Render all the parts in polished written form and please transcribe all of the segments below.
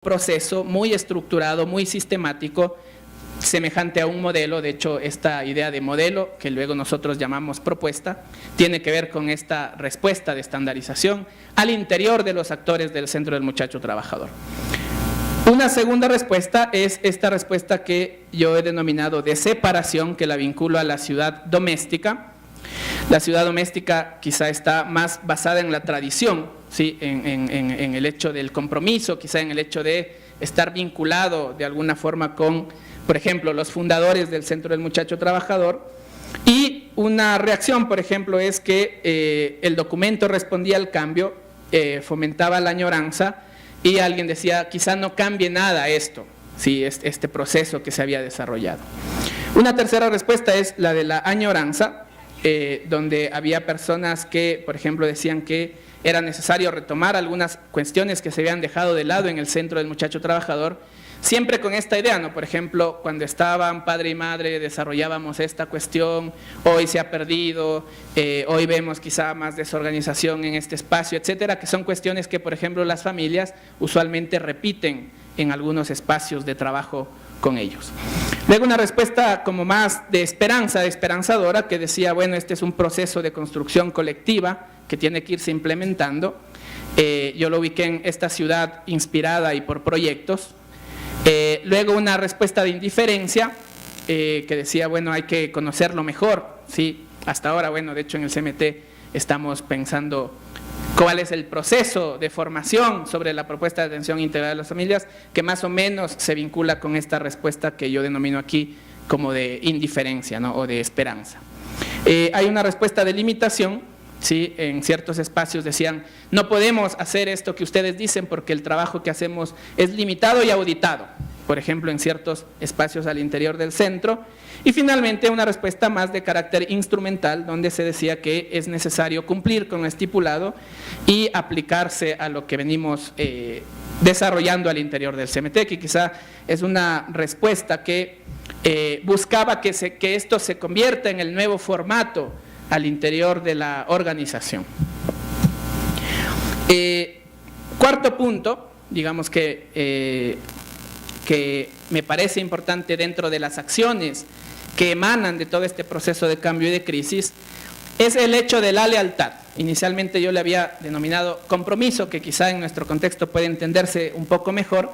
proceso muy estructurado, muy sistemático, semejante a un modelo. De hecho, esta idea de modelo, que luego nosotros llamamos propuesta, tiene que ver con esta respuesta de estandarización al interior de los actores del centro del muchacho trabajador. Una segunda respuesta es esta respuesta que yo he denominado de separación, que la vinculo a la ciudad doméstica. La ciudad doméstica quizá está más basada en la tradición, ¿sí? en el hecho del compromiso, quizá en el hecho de estar vinculado de alguna forma con, por ejemplo, los fundadores del Centro del Muchacho Trabajador. Y una reacción, por ejemplo, es que el documento respondía al cambio, fomentaba la añoranza, y alguien decía, quizá no cambie nada esto, ¿sí? este proceso que se había desarrollado. Una tercera respuesta es la de la añoranza, donde había personas que, por ejemplo, decían que era necesario retomar algunas cuestiones que se habían dejado de lado en el centro del muchacho trabajador, siempre con esta idea, ¿no? Por ejemplo, cuando estaban padre y madre desarrollábamos esta cuestión, hoy se ha perdido, hoy vemos quizá más desorganización en este espacio, etcétera, que son cuestiones que, por ejemplo, las familias usualmente repiten en algunos espacios de trabajo con ellos. Luego una respuesta como más de esperanza, de esperanzadora, que decía, bueno, este es un proceso de construcción colectiva que tiene que irse implementando. Yo lo ubiqué en esta ciudad inspirada y por proyectos. Luego una respuesta de indiferencia, que decía, bueno, hay que conocerlo mejor, ¿sí? Hasta ahora, bueno, de hecho en el CMT estamos pensando cuál es el proceso de formación sobre la propuesta de atención integral de las familias, que más o menos se vincula con esta respuesta que yo denomino aquí como de indiferencia, ¿no? O de esperanza. Hay una respuesta de limitación, ¿sí? En ciertos espacios decían, no podemos hacer esto que ustedes dicen porque el trabajo que hacemos es limitado y auditado, por ejemplo, en ciertos espacios al interior del centro. Y finalmente una respuesta más de carácter instrumental, donde se decía que es necesario cumplir con lo estipulado y aplicarse a lo que venimos desarrollando al interior del CMT, que quizá es una respuesta que buscaba que esto se convierta en el nuevo formato al interior de la organización. Cuarto punto, digamos que me parece importante dentro de las acciones que emanan de todo este proceso de cambio y de crisis, es el hecho de la lealtad. Inicialmente yo le había denominado compromiso, que quizá en nuestro contexto puede entenderse un poco mejor,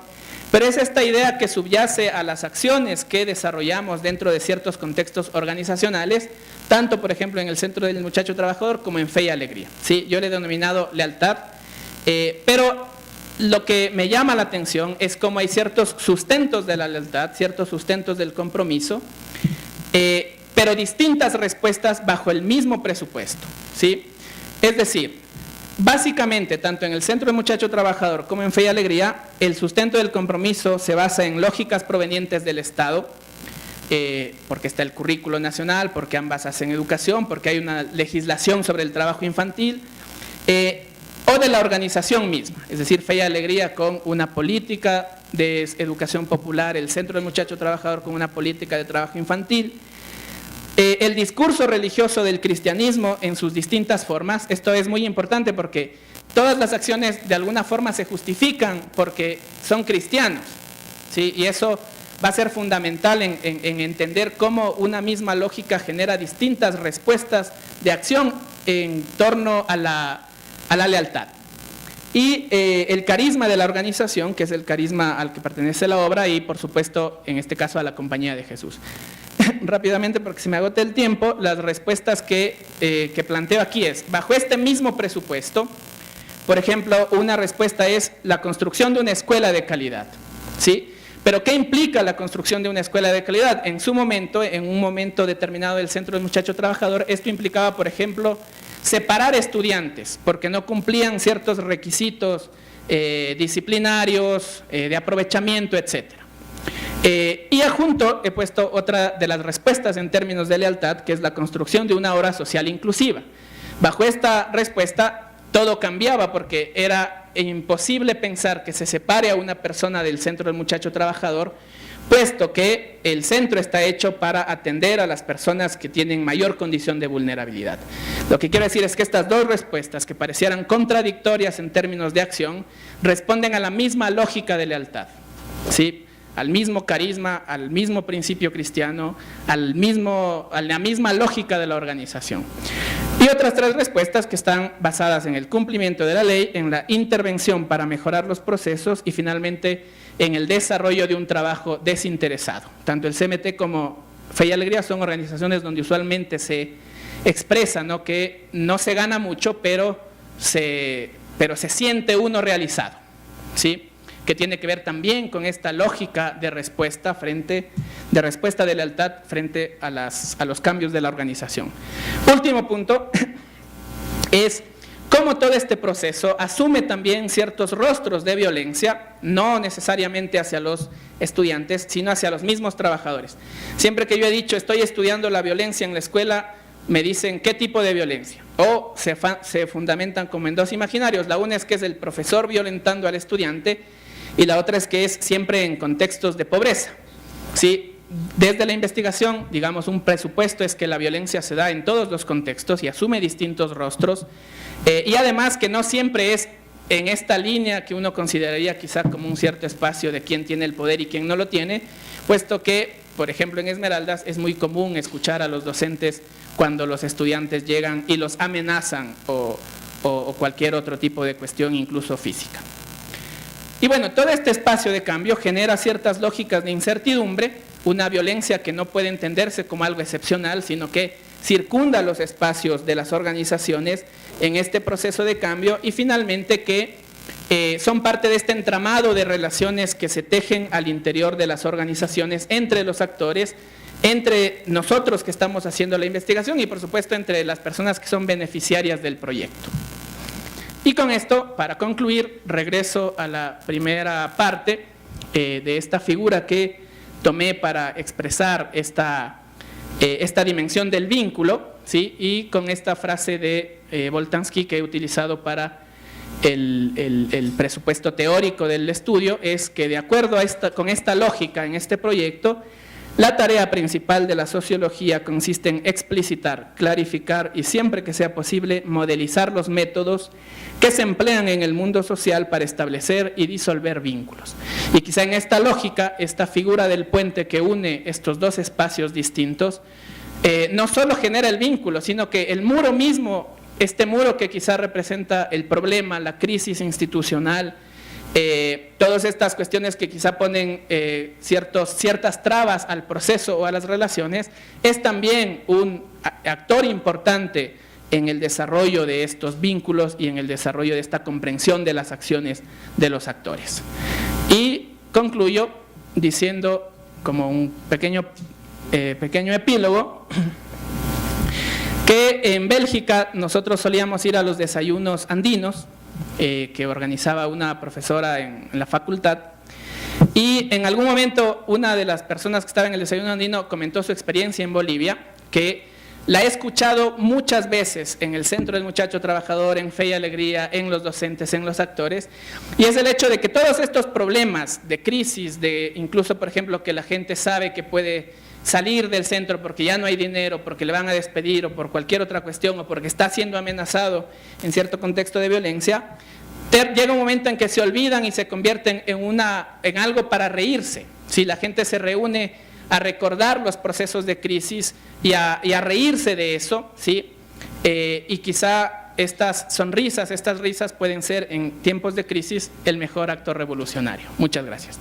pero es esta idea que subyace a las acciones que desarrollamos dentro de ciertos contextos organizacionales, tanto por ejemplo en el Centro del Muchacho Trabajador como en Fe y Alegría. ¿Sí? Yo le he denominado lealtad, pero lo que me llama la atención es cómo hay ciertos sustentos de la lealtad, ciertos sustentos del compromiso, pero distintas respuestas bajo el mismo presupuesto, ¿sí? Es decir, básicamente, tanto en el Centro del Muchacho Trabajador como en Fe y Alegría, el sustento del compromiso se basa en lógicas provenientes del Estado, porque está el currículo nacional, porque ambas hacen educación, porque hay una legislación sobre el trabajo infantil, o de la organización misma, es decir, Fe y Alegría con una política de educación popular, el Centro del Muchacho Trabajador con una política de trabajo infantil, el discurso religioso del cristianismo en sus distintas formas. Esto es muy importante porque todas las acciones de alguna forma se justifican porque son cristianos, ¿sí? Y eso va a ser fundamental en entender cómo una misma lógica genera distintas respuestas de acción en torno a la lealtad. Y el carisma de la organización, que es el carisma al que pertenece la obra, y por supuesto, en este caso, a la Compañía de Jesús. Rápidamente, porque se me agota el tiempo, las respuestas que planteo aquí es, bajo este mismo presupuesto, por ejemplo, una respuesta es la construcción de una escuela de calidad, ¿sí? Pero ¿qué implica la construcción de una escuela de calidad? En su momento, en un momento determinado del Centro del Muchacho Trabajador, esto implicaba, por ejemplo, separar estudiantes porque no cumplían ciertos requisitos disciplinarios, de aprovechamiento, etcétera. Y adjunto he puesto otra de las respuestas en términos de lealtad, que es la construcción de una obra social inclusiva. Bajo esta respuesta todo cambiaba porque era imposible pensar que se separe a una persona del Centro del Muchacho Trabajador puesto que el centro está hecho para atender a las personas que tienen mayor condición de vulnerabilidad. Lo que quiero decir es que estas dos respuestas, que parecieran contradictorias en términos de acción, responden a la misma lógica de lealtad, ¿sí? Al mismo carisma, al mismo principio cristiano, a la misma lógica de la organización. Y otras tres respuestas que están basadas en el cumplimiento de la ley, en la intervención para mejorar los procesos y finalmente en el desarrollo de un trabajo desinteresado. Tanto el CMT como Fe y Alegría son organizaciones donde usualmente se expresa, ¿no?, que no se gana mucho, pero se siente uno realizado, ¿sí?, que tiene que ver también con esta lógica de respuesta de lealtad frente a los cambios de la organización. Último punto es cómo todo este proceso asume también ciertos rostros de violencia, no necesariamente hacia los estudiantes, sino hacia los mismos trabajadores. Siempre que yo he dicho estoy estudiando la violencia en la escuela, me dicen ¿qué tipo de violencia? O se fundamentan como en dos imaginarios. La una es que es el profesor violentando al estudiante, y la otra es que es siempre en contextos de pobreza, ¿sí? Desde la investigación, digamos, un presupuesto es que la violencia se da en todos los contextos y asume distintos rostros, y además que no siempre es en esta línea que uno consideraría quizá como un cierto espacio de quién tiene el poder y quién no lo tiene, puesto que, por ejemplo, en Esmeraldas es muy común escuchar a los docentes cuando los estudiantes llegan y los amenazan o cualquier otro tipo de cuestión, incluso física. Y bueno, todo este espacio de cambio genera ciertas lógicas de incertidumbre, una violencia que no puede entenderse como algo excepcional, sino que circunda los espacios de las organizaciones en este proceso de cambio, y finalmente que son parte de este entramado de relaciones que se tejen al interior de las organizaciones entre los actores, entre nosotros que estamos haciendo la investigación y por supuesto entre las personas que son beneficiarias del proyecto. Y con esto, para concluir, regreso a la primera parte de esta figura que tomé para expresar esta dimensión del vínculo, ¿sí? Y con esta frase de Boltanski que he utilizado para el presupuesto teórico del estudio, es que de acuerdo con esta lógica en este proyecto, la tarea principal de la sociología consiste en explicitar, clarificar y siempre que sea posible modelizar los métodos que se emplean en el mundo social para establecer y disolver vínculos. Y quizá en esta lógica, esta figura del puente que une estos dos espacios distintos, no solo genera el vínculo, sino que el muro mismo, este muro que quizá representa el problema, la crisis institucional, todas estas cuestiones que quizá ponen ciertas trabas al proceso o a las relaciones, es también un actor importante en el desarrollo de estos vínculos y en el desarrollo de esta comprensión de las acciones de los actores. Y concluyo diciendo, como un pequeño epílogo, que en Bélgica nosotros solíamos ir a los desayunos andinos, que organizaba una profesora en la facultad, y en algún momento una de las personas que estaba en el desayuno andino comentó su experiencia en Bolivia, que la he escuchado muchas veces en el Centro del Muchacho Trabajador, en Fe y Alegría, en los docentes, en los actores, y es el hecho de que todos estos problemas de crisis, de incluso por ejemplo que la gente sabe que puede salir del centro porque ya no hay dinero, porque le van a despedir o por cualquier otra cuestión o porque está siendo amenazado en cierto contexto de violencia, llega un momento en que se olvidan y se convierten en algo para reírse. Si la gente se reúne a recordar los procesos de crisis y a reírse de eso, ¿sí? Y quizá estas sonrisas, estas risas pueden ser en tiempos de crisis el mejor acto revolucionario. Muchas gracias.